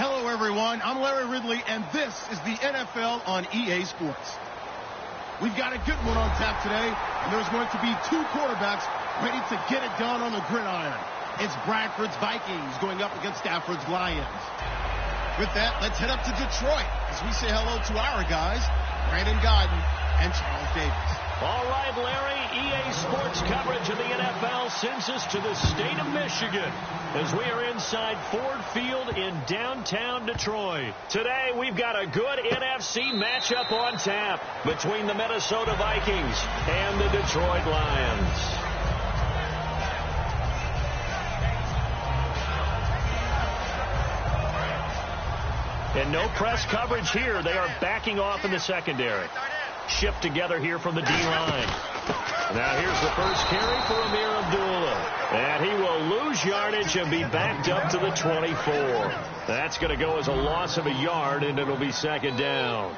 Hello, everyone. I'm Larry Ridley, and this is the NFL on EA Sports. We've got a good one on tap today, and there's going to be two quarterbacks ready to get it done on the gridiron. It's Bradford's Vikings going up against Stafford's Lions. With that, let's head up to Detroit as we say hello to our guys, Brandon Godden and Charles Davis. All right, Larry, EA Sports coverage of the NFL sends us to the state of Michigan as we are inside Ford Field in downtown Detroit. Today, we've got a good NFC matchup on tap between the Minnesota Vikings and the Detroit Lions. And no press coverage here. They are backing off in the secondary. Shift together here from the D-line. Now here's the first carry for Amir Abdullah. And he will lose yardage and be backed up to the 24. That's going to go as a loss of a yard, and it'll be second down.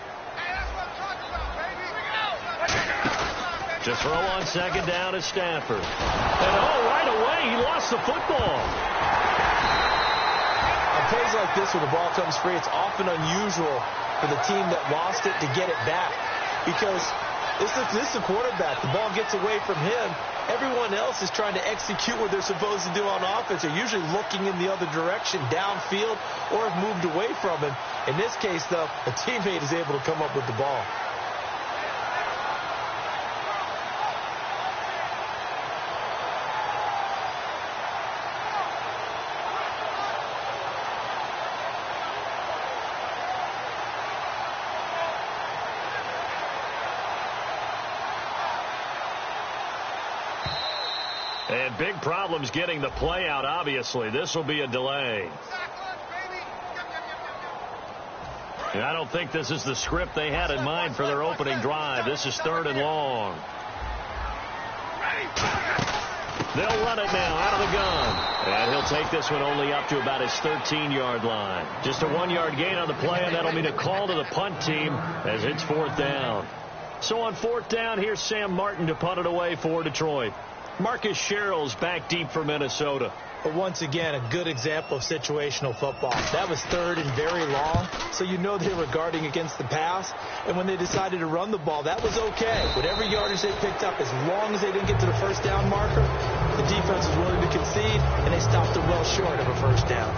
To throw on second down is Stafford. And right away, he lost the football. On plays like this where the ball comes free, it's often unusual for the team that lost it to get it back. Because this is a quarterback. The ball gets away from him. Everyone else is trying to execute what they're supposed to do on offense. They're usually looking in the other direction, downfield, or have moved away from him. In this case, though, a teammate is able to come up with the ball. And big problems getting the play out, obviously. This will be a delay. And I don't think this is the script they had in mind for their opening drive. This is 3rd and long. They'll run it now out of the gun. And he'll take this one only up to about his 13-yard line. Just a 1-yard gain on the play, and that'll mean a call to the punt team as it's 4th down. So on 4th down, here's Sam Martin to punt it away for Detroit. Marcus Sherrill's back deep for Minnesota. But once again, a good example of situational football. That was 3rd and very long, so you know they were guarding against the pass. And when they decided to run the ball, that was okay. Whatever yardage they picked up, as long as they didn't get to the first down marker, the defense was willing to concede, and they stopped them well short of a first down.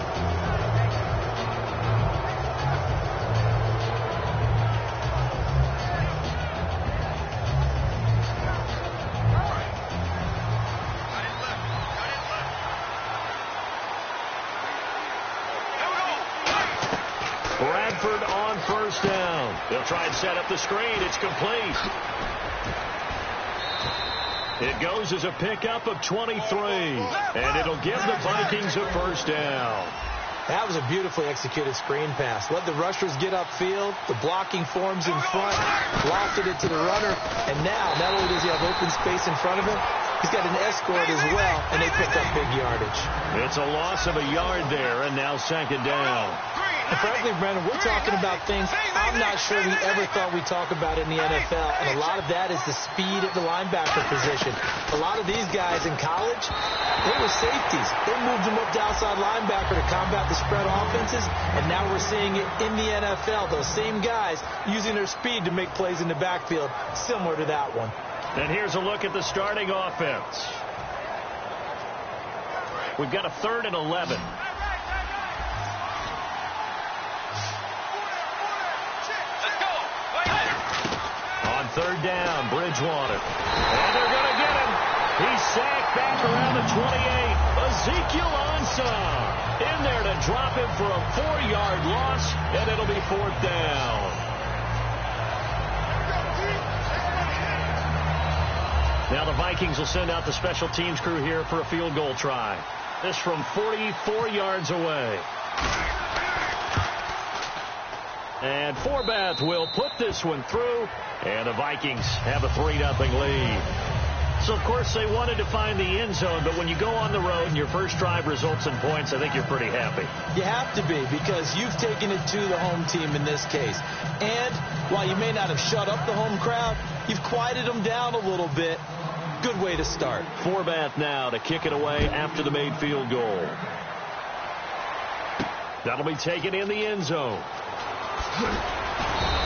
Bradford on 1st down. They'll try and set up the screen. It's complete. It goes as a pickup of 23. And it'll give the Vikings a 1st down. That was a beautifully executed screen pass. Let the rushers get upfield. The blocking forms in front. Lofted it to the runner. And now, not only does he have open space in front of him, he's got an escort as well, and they pick up big yardage. It's a loss of a yard there, and now 2nd down. And frankly, Brandon, we're talking about things I'm not sure we ever thought we'd talk about in the NFL, and a lot of that is the speed at the linebacker position. A lot of these guys in college, they were safeties. They moved them up to outside linebacker to combat the spread offenses, and now we're seeing it in the NFL. Those same guys using their speed to make plays in the backfield, similar to that one. And here's a look at the starting offense. We've got a 3rd and 11. On 3rd down, Bridgewater. And they're going to get him. He's sacked back around the 28. Ezekiel Ansah in there to drop him for a 4-yard loss, and it'll be 4th down. Now the Vikings will send out the special teams crew here for a field goal try. This from 44 yards away. And Forbath will put this one through, and the Vikings have a 3-0 lead. So, of course, they wanted to find the end zone, but when you go on the road and your first drive results in points, I think you're pretty happy. You have to be, because you've taken it to the home team in this case. And while you may not have shut up the home crowd, you've quieted them down a little bit. Good way to start. Forbath now to kick it away after the made field goal. That'll be taken in the end zone.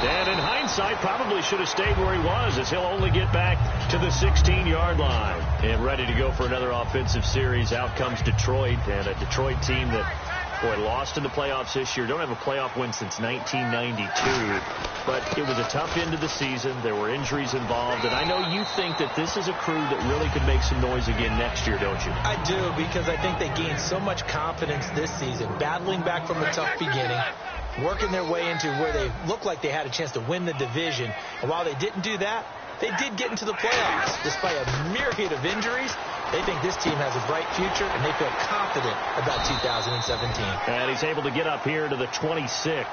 And in hindsight, probably should have stayed where he was, as he'll only get back to the 16-yard line. And ready to go for another offensive series. Out comes Detroit, and a Detroit team that, boy, lost in the playoffs this year. Don't have a playoff win since 1992. But it was a tough end of the season. There were injuries involved. And I know you think that this is a crew that really could make some noise again next year, don't you? I do, because I think they gained so much confidence this season, battling back from a tough beginning, working their way into where they looked like they had a chance to win the division. And while they didn't do that, they did get into the playoffs. Despite a myriad of injuries, they think this team has a bright future, and they feel confident about 2017. And he's able to get up here to the 26.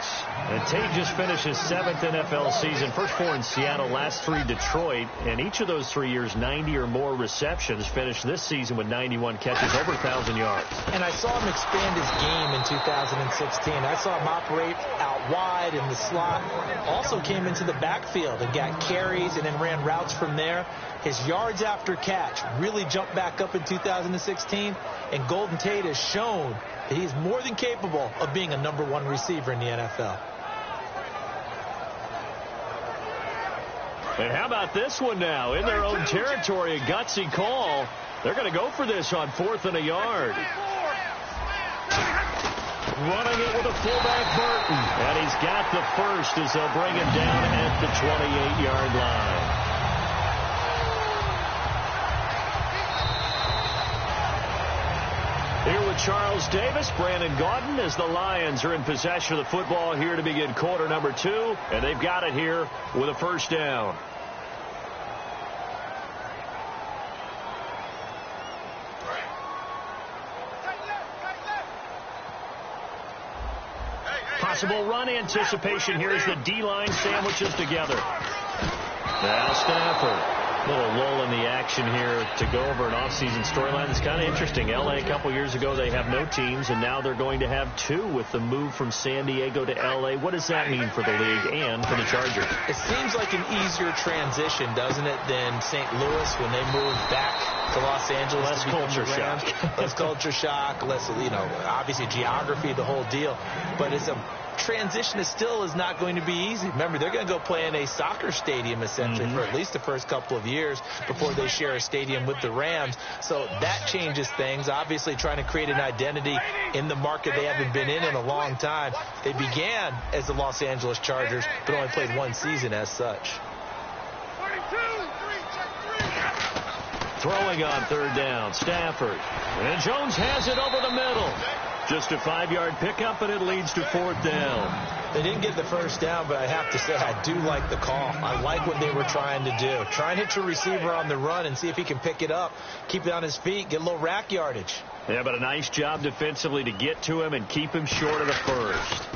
And Tate just finished his 7th NFL season. First 4 in Seattle, last 3 Detroit. And each of those 3 years, 90 or more receptions. Finished this season with 91 catches, over 1,000 yards. And I saw him expand his game in 2016. I saw him operate out wide in the slot. Also came into the backfield and got carries and then ran routes from there. His yards after catch really jumped back up in 2016. And Golden Tate has shown that he's more than capable of being a #1 receiver in the NFL. And how about this one now? In their own territory, a gutsy call. They're going to go for this on 4th and a yard. Running it with a fullback, Burton. And he's got the first as they'll bring him down at the 28-yard line. Here with Charles Davis, Brandon Gaudin, as the Lions are in possession of the football here to begin quarter number 2. And they've got it here with a first down. Possible run anticipation here as the D-line sandwiches together. Now Stafford. A little lull in the action here to go over an offseason storyline that's kind of interesting. L.A. a couple years ago, they have no teams, and now they're going to have 2 with the move from San Diego to L.A. What does that mean for the league and for the Chargers? It seems like an easier transition, doesn't it, than St. Louis when they moved back to Los Angeles. Less culture shock. Less culture shock, less, obviously geography, the whole deal. But it's a transition that still is not going to be easy. Remember, they're going to go play in a soccer stadium, essentially, for at least the first couple of years before they share a stadium with the Rams. So that changes things. Obviously, trying to create an identity in the market they haven't been in a long time. They began as the Los Angeles Chargers, but only played 1 season as such. Throwing on 3rd down, Stafford. And Jones has it over the middle. Just a 5-yard pickup, and it leads to 4th down. They didn't get the first down, but I have to say I do like the call. I like what they were trying to do. Try and hit your receiver on the run and see if he can pick it up, keep it on his feet, get a little rack yardage. Yeah, but a nice job defensively to get to him and keep him short of the first.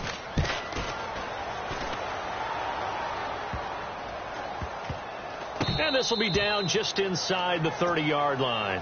And this will be down just inside the 30-yard line.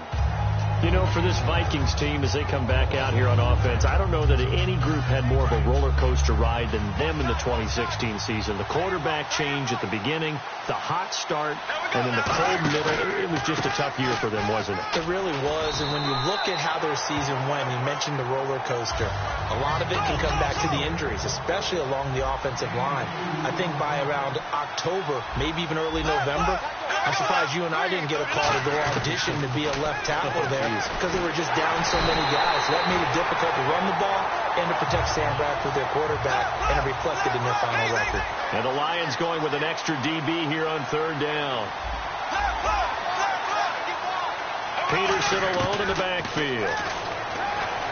You know, for this Vikings team, as they come back out here on offense, I don't know that any group had more of a roller coaster ride than them in the 2016 season. The quarterback change at the beginning, the hot start, and then the cold middle. It was just a tough year for them, wasn't it? It really was. And when you look at how their season went, you mentioned the roller coaster. A lot of it can come back to the injuries, especially along the offensive line. I think by around October, maybe even early November, I'm surprised you and I didn't get a call to go audition to be a left tackle there because they were just down so many guys. So that made it difficult to run the ball and to protect Sam Bradford, their quarterback, and it reflected in their final record. And the Lions going with an extra DB here on 3rd down. Peterson alone in the backfield.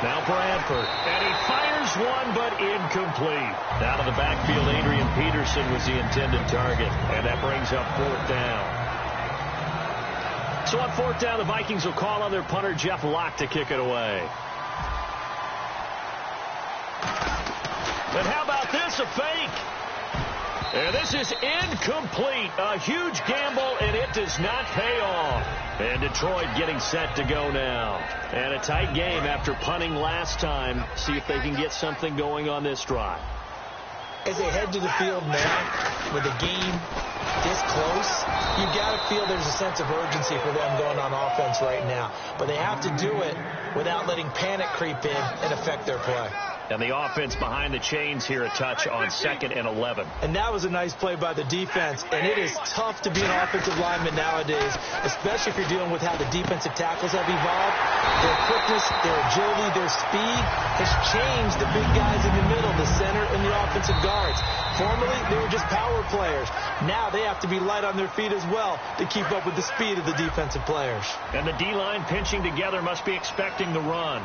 Now Bradford, and he fires one, but incomplete. Out of the backfield, Adrian Peterson was the intended target, and that brings up 4th down. So on 4th down, the Vikings will call on their punter, Jeff Locke, to kick it away. And how about this, a fake? And this is incomplete. A huge gamble, and it does not pay off. And Detroit getting set to go now. And a tight game after punting last time. See if they can get something going on this drive. As they head to the field now, with the game this close, you've got to feel there's a sense of urgency for them going on offense right now. But they have to do it without letting panic creep in and affect their play. And the offense behind the chains here a touch on 2nd and 11. And that was a nice play by the defense. And it is tough to be an offensive lineman nowadays, especially if you're dealing with how the defensive tackles have evolved. Their quickness, their agility, their speed has changed the big guys in the middle, the center, and the offensive guards. Formerly, they were just power players. Now they have to be light on their feet as well to keep up with the speed of the defensive players. And the D-line pinching together must be expecting the run.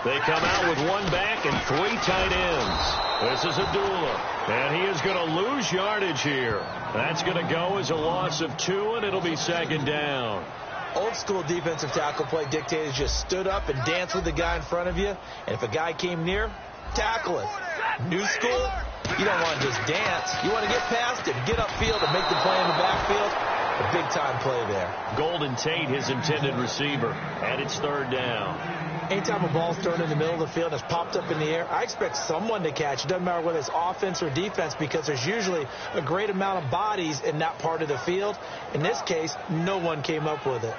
They come out with one back and 3 tight ends. This is Abdullah, and he is going to lose yardage here. That's going to go as a loss of 2, and it'll be 2nd down. Old school defensive tackle play dictators just stood up and danced with the guy in front of you, and if a guy came near, tackle him. New school, you don't want to just dance. You want to get past him, get upfield, and make the play in the backfield. A big-time play there. Golden Tate, his intended receiver, and it's 3rd down. Anytime a ball's thrown in the middle of the field and it's popped up in the air, I expect someone to catch. It doesn't matter whether it's offense or defense, because there's usually a great amount of bodies in that part of the field. In this case, no one came up with it.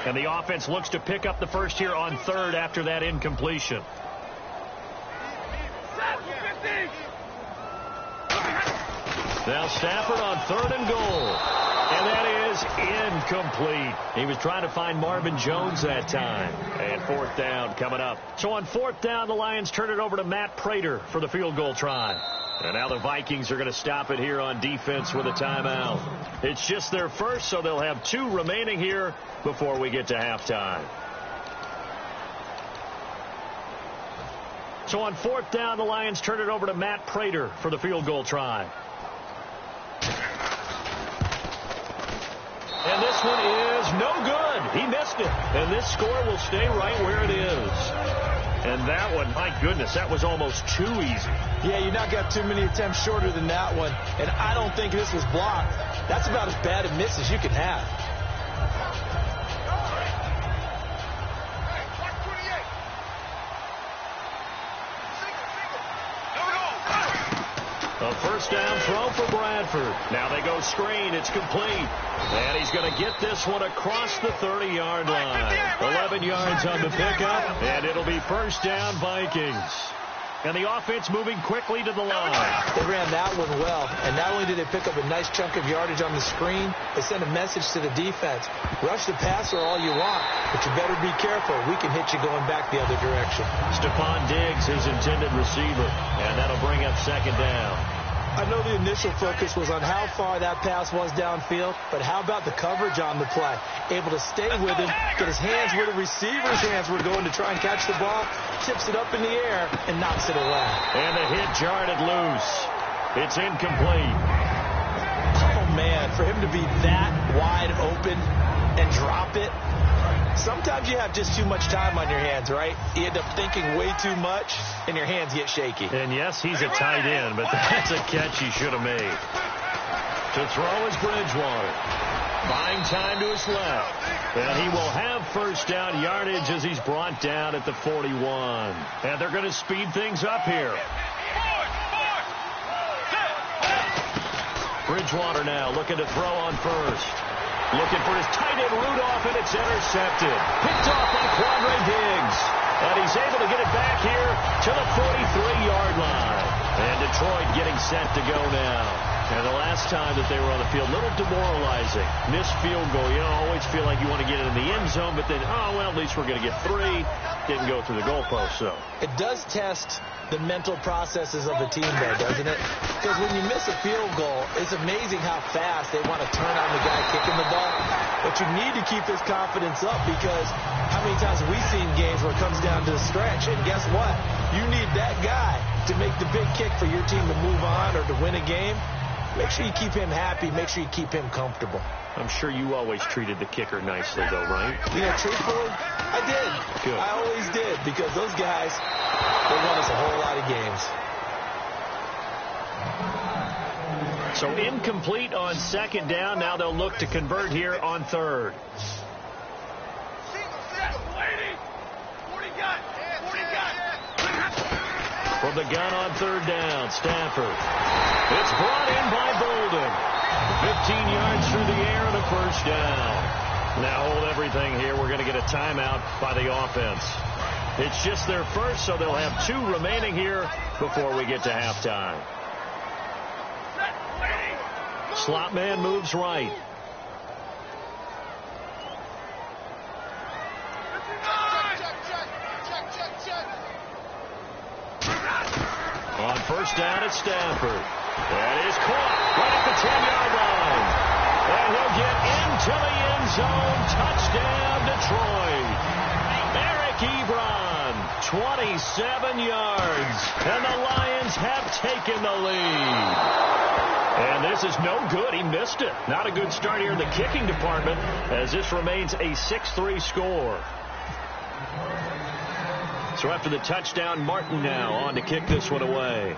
And the offense looks to pick up the first here on 3rd after that incompletion. Now Stafford on 3rd and goal. And that is incomplete. He was trying to find Marvin Jones that time. And 4th down coming up. So on 4th down, the Lions turn it over to Matt Prater for the field goal try. And now the Vikings are going to stop it here on defense with a timeout. It's just their first, so they'll have 2 remaining here before we get to halftime. So on 4th down, the Lions turn it over to Matt Prater for the field goal try. And this one is no good. He missed it. And this score will stay right where it is. And that one, my goodness, that was almost too easy. Yeah, you not got too many attempts shorter than that one. And I don't think this was blocked. That's about as bad a miss as you can have. A first down throw for Bradford. Now they go screen. It's complete. And he's going to get this one across the 30-yard line. 11 yards on the pickup, and it'll be first down Vikings. And the offense moving quickly to the line. They ran that one well, and not only did they pick up a nice chunk of yardage on the screen, they sent a message to the defense. Rush the passer all you want, but you better be careful. We can hit you going back the other direction. Stephon Diggs, his intended receiver, and that'll bring up 2nd down. I know the initial focus was on how far that pass was downfield, but how about the coverage on the play? Able to stay with him, get his hands where the receiver's hands were going to try and catch the ball, tips it up in the air, and knocks it away. And the hit jarred it loose. It's incomplete. Oh, man, for him to be that wide open and drop it, sometimes you have just too much time on your hands, right? You end up thinking way too much, and your hands get shaky. And yes, he's a tight end, but that's a catch he should have made. To throw is Bridgewater. Buying time to his left. And he will have first down yardage as he's brought down at the 41. And they're going to speed things up here. Bridgewater now looking to throw on first. Looking for his tight end Rudolph, and it's intercepted. Picked off by Quandre Diggs. And he's able to get it back here to the 43-yard line. And Detroit getting set to go now. And the last time that they were on the field, a little demoralizing. Missed field goal. You always feel like you want to get it in the end zone, but then, oh, well, at least we're going to get 3. Didn't go through the goalpost, so. It does test the mental processes of the team, though, doesn't it? Because when you miss a field goal, it's amazing how fast they want to turn on the guy kicking the ball. But you need to keep this confidence up, because how many times have we seen games where it comes down to the stretch? And guess what? You need that guy to make the big kick for your team to move on or to win a game. Make sure you keep him happy. Make sure you keep him comfortable. I'm sure you always treated the kicker nicely, though, right? You know, truthfully, I did. Good. I always did, because those guys, they won us a whole lot of games. So incomplete on 2nd down. Now they'll look to convert here on 3rd. From the gun on 3rd down, Stafford. It's brought in by Bolden. 15 yards through the air and a first down. Now hold everything here. We're going to get a timeout by the offense. It's just their first, so they'll have 2 remaining here before we get to halftime. Slot man moves right. On first down, it's Stafford. That is caught right at the 10-yard line. And he'll get into the end zone. Touchdown, Detroit. Eric Ebron, 27 yards. And the Lions have taken the lead. And this is no good. He missed it. Not a good start here in the kicking department as this remains a 6-3 score. So after the touchdown, Martin now on to kick this one away.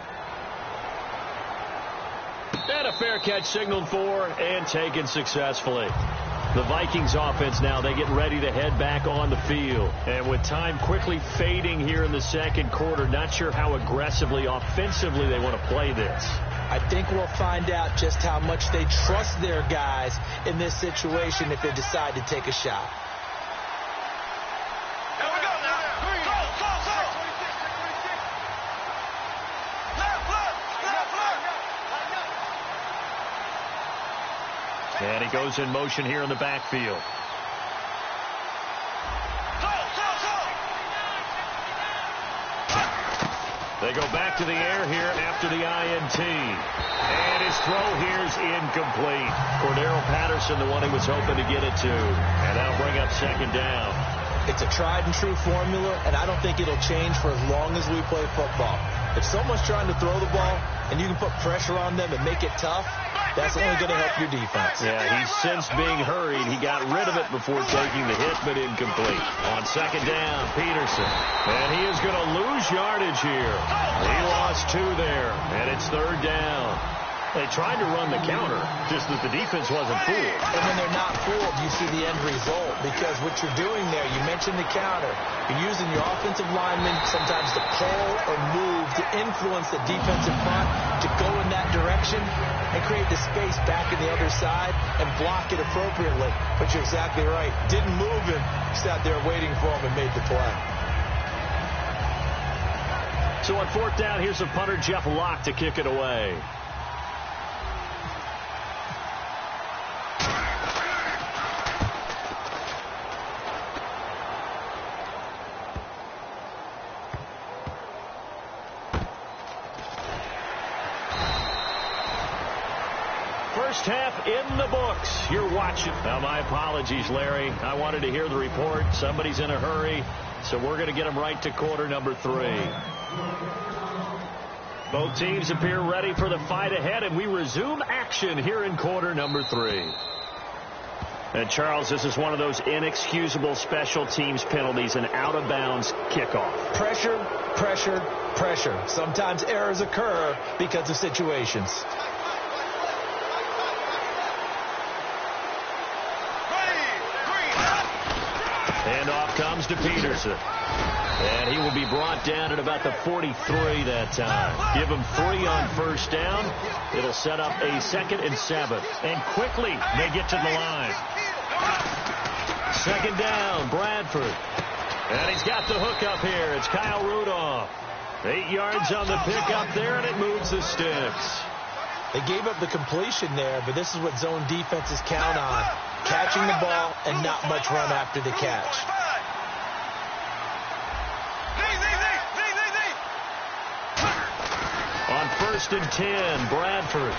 And a fair catch signaled for and taken successfully. The Vikings offense now, they get ready to head back on the field. And with time quickly fading here in the second quarter, not sure how aggressively, offensively they want to play this. I think we'll find out just how much they trust their guys in this situation if they decide to take a shot. And he goes in motion here in the backfield. They go back to the air here after the INT. And his throw here's incomplete. Cordero Patterson, the one he was hoping to get it to. And that'll bring up second down. It's a tried and true formula, and I don't think it'll change for as long as we play football. If someone's trying to throw the ball and you can put pressure on them and make it tough, that's only going to help your defense. Yeah, he's since being hurried. He got rid of it before taking the hit, but incomplete. On second down, Peterson. And he is going to lose yardage here. He lost 2 there, and it's third down. They tried to run the counter, just that the defense wasn't fooled. And when they're not fooled, you see the end result. Because what you're doing there, you mentioned the counter. You're using your offensive linemen sometimes to pull or move to influence the defense in front to go in that direction and create the space back in the other side and block it appropriately. But you're exactly right. Didn't move him. Sat there waiting for him and made the play. So on fourth down, here's the punter, Jeff Locke, to kick it away. First half in the books. You're watching. Now, my apologies, Larry. I wanted to hear the report. Somebody's in a hurry, so we're going to get them right to quarter number 3. Both teams appear ready for the fight ahead, and we resume action here in quarter number 3. And, Charles, this is one of those inexcusable special teams penalties, an out-of-bounds kickoff. Pressure, pressure, pressure. Sometimes errors occur because of situations. And off comes to Peterson. And he will be brought down at about the 43 that time. Give him 3 on first down. It'll set up a 2nd and 7. And quickly they get to the line. Second down, Bradford. And he's got the hook up here. It's Kyle Rudolph. 8 yards on the pickup there, and it moves the sticks. They gave up the completion there, but this is what zone defenses count on. Catching the ball and not much run after the catch. On 1st and 10, Bradford.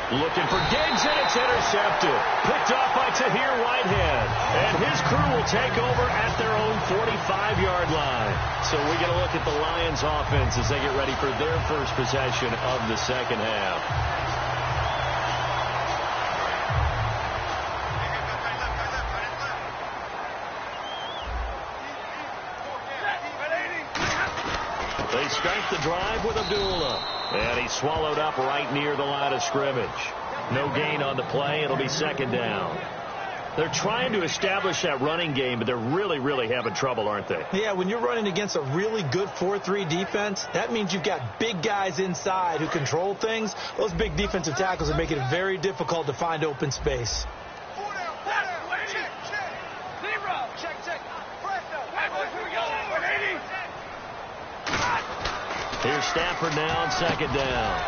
Looking for Diggs, and it's intercepted. Picked off by Tahir Whitehead. And his crew will take over at their own 45-yard line. So we get a look at the Lions offense as they get ready for their first possession of the second half. They start the drive with Abdullah. And he's swallowed up right near the line of scrimmage. No gain on the play. It'll be second down. They're trying to establish that running game, but they're really, really having trouble, aren't they? Yeah, when you're running against a really good 4-3 defense, that means you've got big guys inside who control things. Those big defensive tackles are making it very difficult to find open space. Here's Stafford now on second down.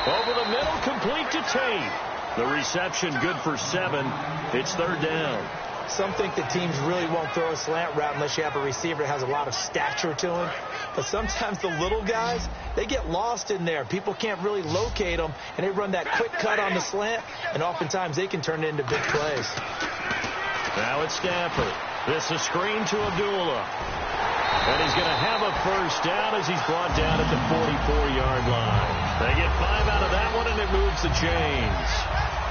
Over the middle, complete to Tate. The reception good for 7. It's third down. Some think that teams really won't throw a slant route unless you have a receiver that has a lot of stature to him. But sometimes the little guys, they get lost in there. People can't really locate them, and they run that quick cut on the slant, and oftentimes they can turn it into big plays. Now it's Stafford. This is a screen to Abdullah. And he's going to have a first down as he's brought down at the 44-yard line. They get 5 out of that one, and it moves the chains.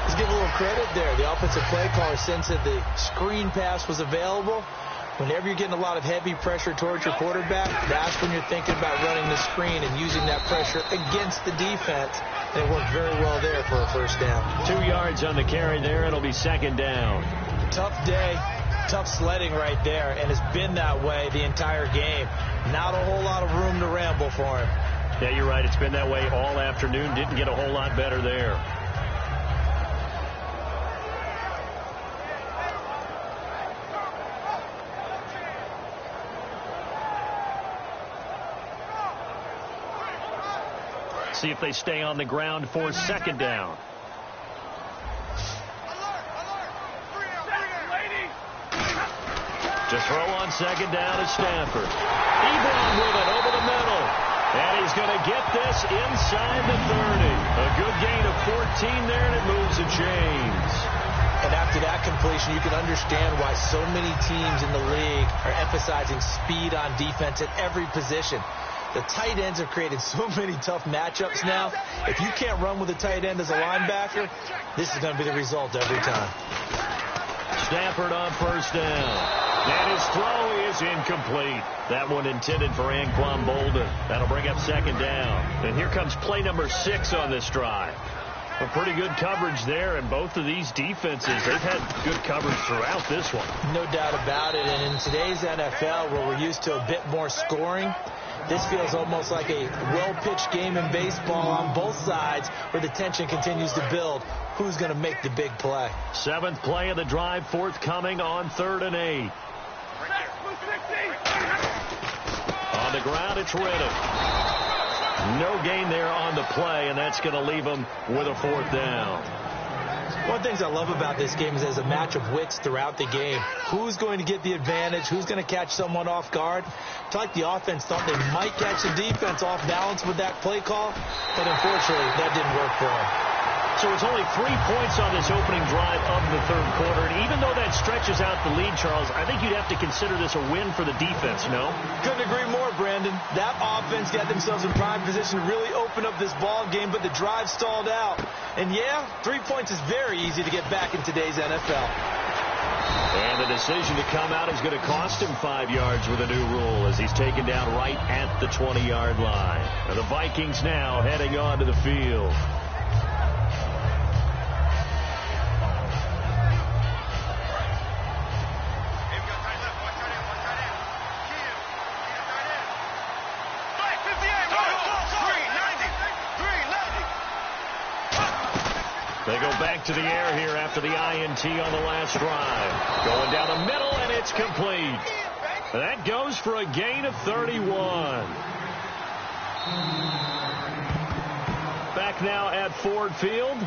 Let's give a little credit there. The offensive play caller sensed that the screen pass was available. Whenever you're getting a lot of heavy pressure towards your quarterback, that's when you're thinking about running the screen and using that pressure against the defense. And it worked very well there for a first down. 2 yards on the carry there. It'll be second down. Tough day. Tough sledding right there, and it's been that way the entire game. Not a whole lot of room to ramble for him. Yeah, you're right. It's been that way all afternoon. Didn't get a whole lot better there. See if they stay on the ground for second down. To throw on second down is Stafford. Ebron with it over the middle. And he's going to get this inside the 30. A good gain of 14 there, and it moves the chains. And after that completion, you can understand why so many teams in the league are emphasizing speed on defense at every position. The tight ends have created so many tough matchups now. If you can't run with a tight end as a linebacker, this is going to be the result every time. Stafford on first down. And his throw is incomplete. That one intended for Anquan Bolden. That'll bring up second down. And here comes play number 6 on this drive. A pretty good coverage there, and both of these defenses, they've had good coverage throughout this one. No doubt about it. And in today's NFL, where we're used to a bit more scoring, this feels almost like a well-pitched game in baseball on both sides where the tension continues to build. Who's going to make the big play? 7th play of the drive, forthcoming on 3rd and 8. On the ground, it's Riddick. No gain there on the play, and that's going to leave him with a 4th down. One of the things I love about this game is there's a match of wits throughout the game. Who's going to get the advantage? Who's going to catch someone off guard? It's like the offense thought they might catch the defense off balance with that play call, but unfortunately, that didn't work for them. So it's only 3 points on this opening drive of the 3rd quarter. And even though that stretches out the lead, Charles, I think you'd have to consider this a win for the defense, no? Couldn't agree more, Brandon. That offense got themselves in prime position to really open up this ball game, but the drive stalled out. And yeah, 3 points is very easy to get back in today's NFL. And the decision to come out is going to cost him 5 yards with a new rule as he's taken down right at the 20-yard line. And the Vikings now heading onto the field. They go back to the air here after the INT on the last drive. Going down the middle, and it's complete. That goes for a gain of 31. Back now at Ford Field.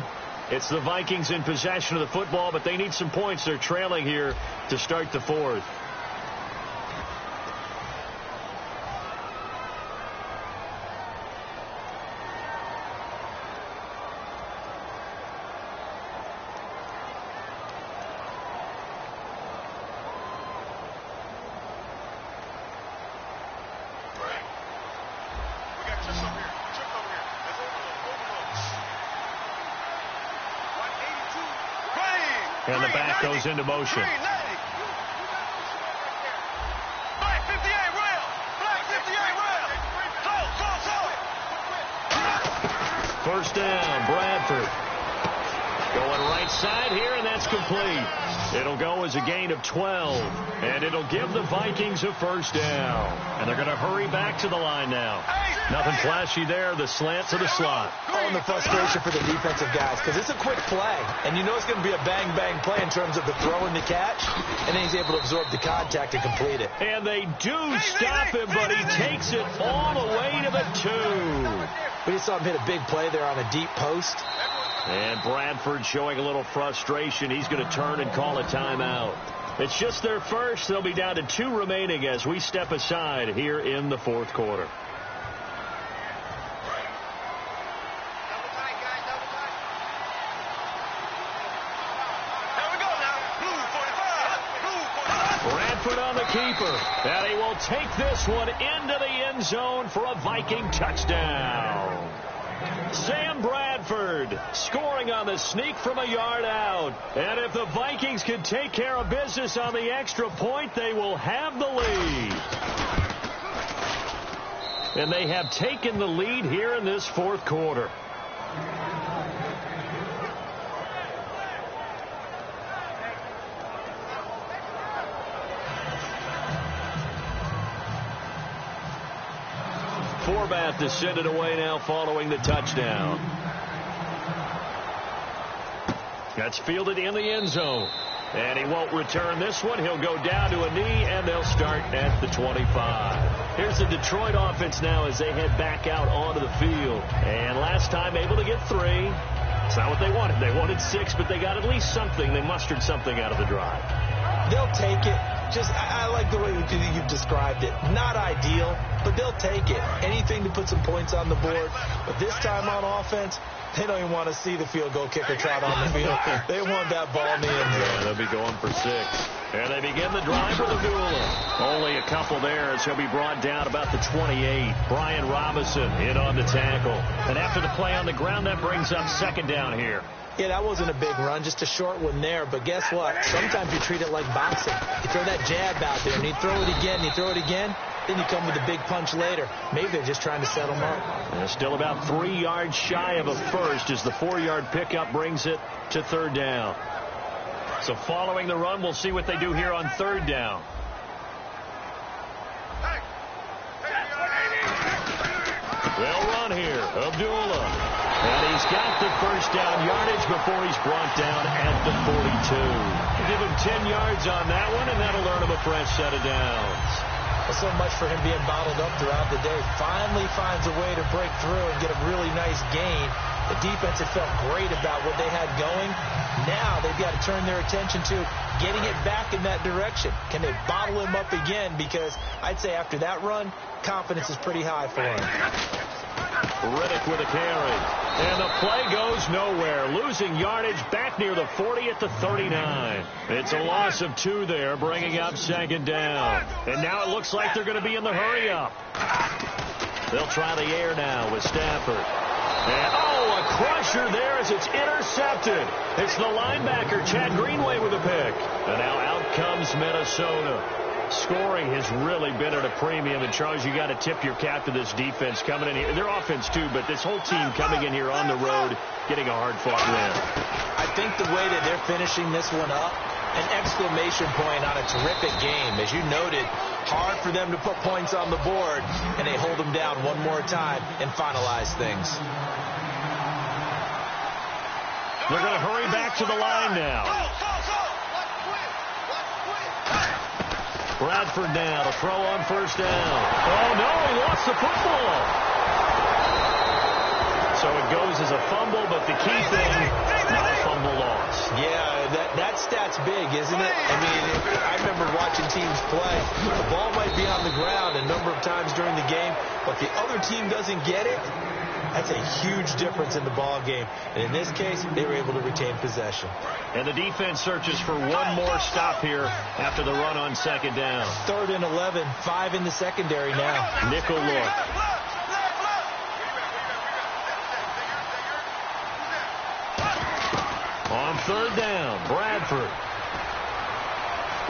It's the Vikings in possession of the football, but they need some points. They're trailing here to start the 4th. And the back goes into motion. First down, Bradford. Going right side here, and that's complete. It'll go as a gain of 12, and it'll give the Vikings a first down. And they're going to hurry back to the line now. Nothing flashy there, the slant to the slot. Oh, and the frustration for the defensive guys, because it's a quick play, and you know it's going to be a bang-bang play in terms of the throw and the catch, and then he's able to absorb the contact and complete it. And they do stop him, but he takes it all the way to the 2. We just saw him hit a big play there on a deep post. And Bradford showing a little frustration. He's going to turn and call a timeout. It's just their first. They'll be down to 2 remaining as we step aside here in the fourth quarter. Bradford on the keeper. And he will take this one into the end zone for a Viking touchdown. Sam Bradford scoring on the sneak from a yard out. And if the Vikings can take care of business on the extra point, they will have the lead. And they have taken the lead here in this fourth quarter. Forbath to send it away now following the touchdown. That's fielded in the end zone. And he won't return this one. He'll go down to a knee, and they'll start at the 25. Here's the Detroit offense now as they head back out onto the field. And last time able to get 3. It's not what they wanted. They wanted 6, but they got at least something. They mustered something out of the drive. They'll take it. I like the way you've described it. Not ideal, but they'll take it. Anything to put some points on the board. But this time on offense, they don't even want to see the field goal kicker trot on the field. They want that ball in the end zone. Yeah, they'll be going for 6. And they begin the drive with Abdullah. Only a couple there as he'll be brought down about the 28. Brian Robinson in on the tackle. And after the play on the ground, that brings up second down here. Yeah, that wasn't a big run, just a short one there. But guess what? Sometimes you treat it like boxing. You throw that jab out there, and you throw it again, and you throw it again. Then you come with a big punch later. Maybe they're just trying to set them up. And still about 3 yards shy of a first as the 4-yard pickup brings it to third down. So following the run, we'll see what they do here on third down. They'll run here. Abdullah. And he's got the first down yardage before he's brought down at the 42. Give him 10 yards on that one, and that'll earn him a fresh set of downs. Well, so much for him being bottled up throughout the day. Finally finds a way to break through and get a really nice gain. The defense had felt great about what they had going. Now they've got to turn their attention to getting it back in that direction. Can they bottle him up again? Because I'd say after that run, confidence is pretty high for him. Riddick with a carry. And the play goes nowhere. Losing yardage back near the 40 at the 39. It's a loss of 2 there, bringing up second down. And now it looks like they're going to be in the hurry-up. They'll try the air now with Stafford. And, a crusher there as it's intercepted. It's the linebacker, Chad Greenway, with a pick. And now out comes Minnesota. Scoring has really been at a premium. And, Charles, you got to tip your cap to this defense coming in here. Their offense, too, but this whole team coming in here on the road, getting a hard-fought win. I think the way that they're finishing this one up, an exclamation point on a terrific game. As you noted, hard for them to put points on the board, and they hold them down one more time and finalize things. They're going to hurry back to the line now. Bradford now to throw on first down. Oh, no, he lost the football. So it goes as a fumble, but the key thing, not a fumble loss. Yeah, that stat's big, isn't it? I mean, I remember watching teams play. The ball might be on the ground a number of times during the game, but the other team doesn't get it. That's a huge difference in the ball game. And in this case, they were able to retain possession. And the defense searches for one more stop here after the run on second down. 3rd and 11, 5 in the secondary now. Nickel look. On third down, Bradford.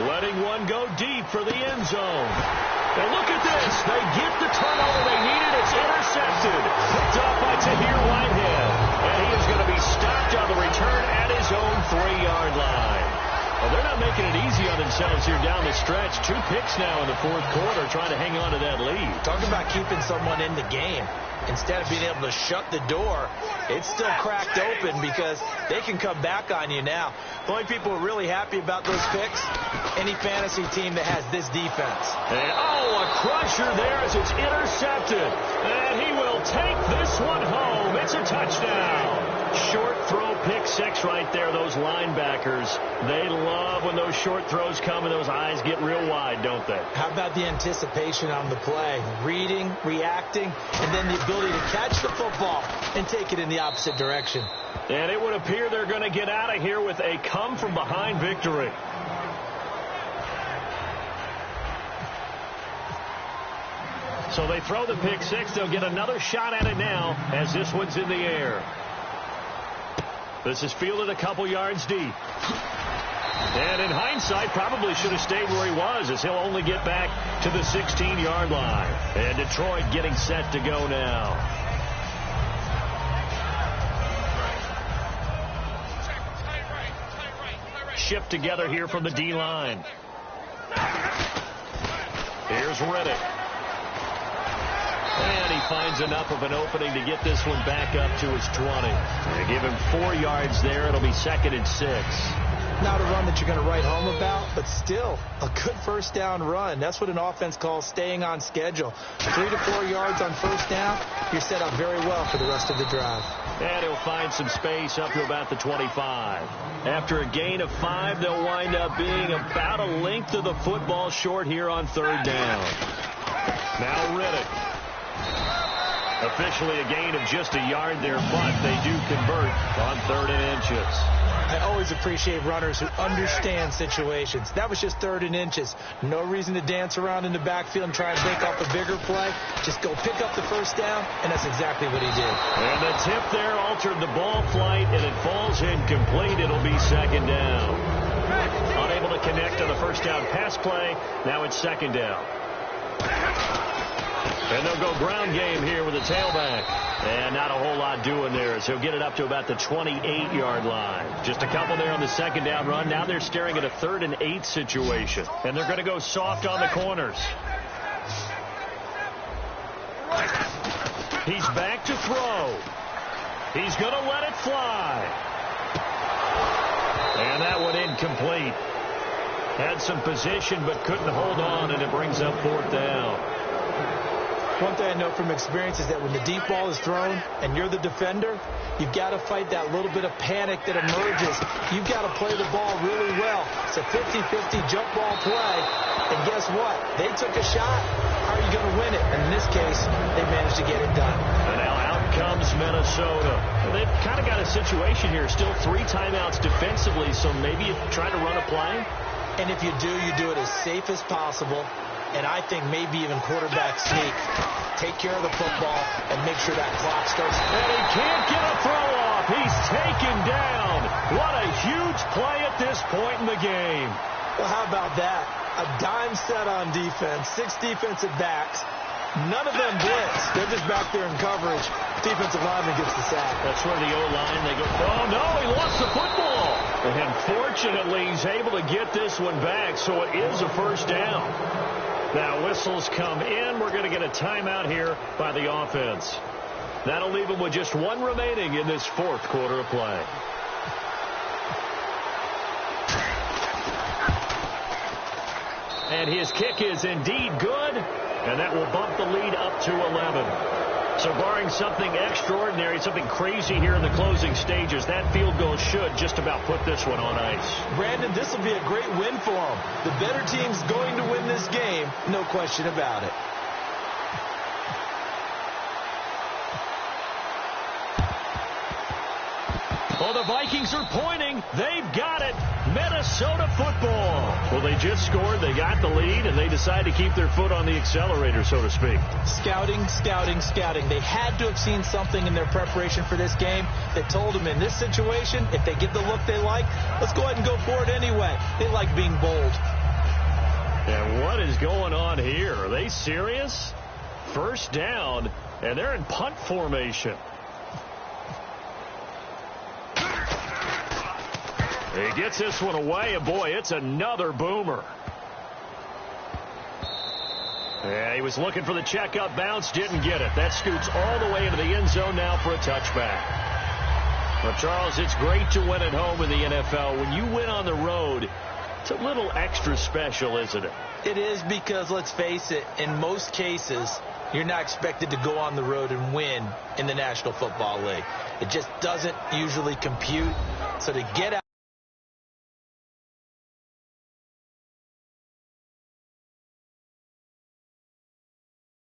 Letting one go deep for the end zone. And look at this. They get the turnover they needed. It's intercepted. Picked off by Tahir Whitehead. And he is going to be stopped on the return at his themselves here down the stretch. 2 picks now in the fourth quarter, trying to hang on to that lead. Talking about keeping someone in the game. Instead of being able to shut the door, it's still cracked open because they can come back on you now. The only people who are really happy about those picks, any fantasy team that has this defense. And, a crusher there as it's intercepted. And he will take this one home. It's a touchdown. Short throw, pick 6 right there. Those linebackers, they love when those short throws come and those eyes get real wide, don't they? How about the anticipation on the play? Reading, reacting, and then the ability to catch the football and take it in the opposite direction. And it would appear they're going to get out of here with a come-from-behind victory. So they throw the pick 6. They'll get another shot at it now as this one's in the air. This is fielded a couple yards deep. And in hindsight, probably should have stayed where he was, as he'll only get back to the 16-yard line. And Detroit getting set to go now. Shipped together here from the D-line. Here's Riddick. And he finds enough of an opening to get this one back up to his 20. They give him 4 yards there. It'll be 2nd and 6. Not a run that you're going to write home about, but still a good first down run. That's what an offense calls staying on schedule. 3 to 4 yards on first down, you're set up very well for the rest of the drive. And he'll find some space up to about the 25. After a gain of 5, they'll wind up being about a length of the football short here on 3rd down. Now Riddick. Officially a gain of just a yard there, but they do convert on 3rd and inches. I always appreciate runners who understand situations. That was just 3rd and inches. No reason to dance around in the backfield and try and break off a bigger play. Just go pick up the first down, and that's exactly what he did. And the tip there altered the ball flight, and it falls incomplete. It'll be 2nd down. Unable to connect on the first down pass play. Now it's 2nd down. And they'll go ground game here with a tailback. And not a whole lot doing there, so he'll get it up to about the 28-yard line. Just a couple there on the 2nd down run. Now they're staring at a 3rd and 8 situation. And they're going to go soft on the corners. He's back to throw. He's going to let it fly. And that one incomplete. Had some position but couldn't hold on, and it brings up 4th down. One thing I know from experience is that when the deep ball is thrown and you're the defender, you've got to fight that little bit of panic that emerges. You've got to play the ball really well. It's a 50-50 jump ball play. And guess what? They took a shot. How are you going to win it? And in this case, they managed to get it done. And now out comes Minnesota. They've kind of got a situation here. Still 3 timeouts defensively, so maybe you try to run a play. And if you do it as safe as possible. And I think maybe even quarterback sneak. Take care of the football and make sure that clock starts. And he can't get a throw off. He's taken down. What a huge play at this point in the game. Well, how about that? A dime set on defense. 6 defensive backs. None of them blitz. They're just back there in coverage. Defensive lineman gets the sack. That's where the O-line, they go, oh, no, he lost the football. And fortunately, he's able to get this one back, so it is a first down. Now whistles come in. We're going to get a timeout here by the offense. That'll leave them with just 1 remaining in this 4th quarter of play. And his kick is indeed good, and that will bump the lead up to 11. So barring something extraordinary, something crazy here in the closing stages, that field goal should just about put this one on ice. Brandon, this will be a great win for them. The better team's going to win this game, no question about it. Well, the Vikings are pointing. They've got it. Minnesota football. Well, they just scored. They got the lead, and they decide to keep their foot on the accelerator, so to speak. Scouting, scouting, scouting. They had to have seen something in their preparation for this game that told them in this situation, if they get the look they like, let's go ahead and go for it anyway. They like being bold. And what is going on here? Are they serious? First down, and they're in punt formation. He gets this one away, and boy, it's another boomer. Yeah, he was looking for the checkup bounce, didn't get it. That scoots all the way into the end zone now for a touchback. Well, Charles, it's great to win at home in the NFL. When you win on the road, it's a little extra special, isn't it? It is, because, let's face it, in most cases, you're not expected to go on the road and win in the National Football League. It just doesn't usually compute. So to get out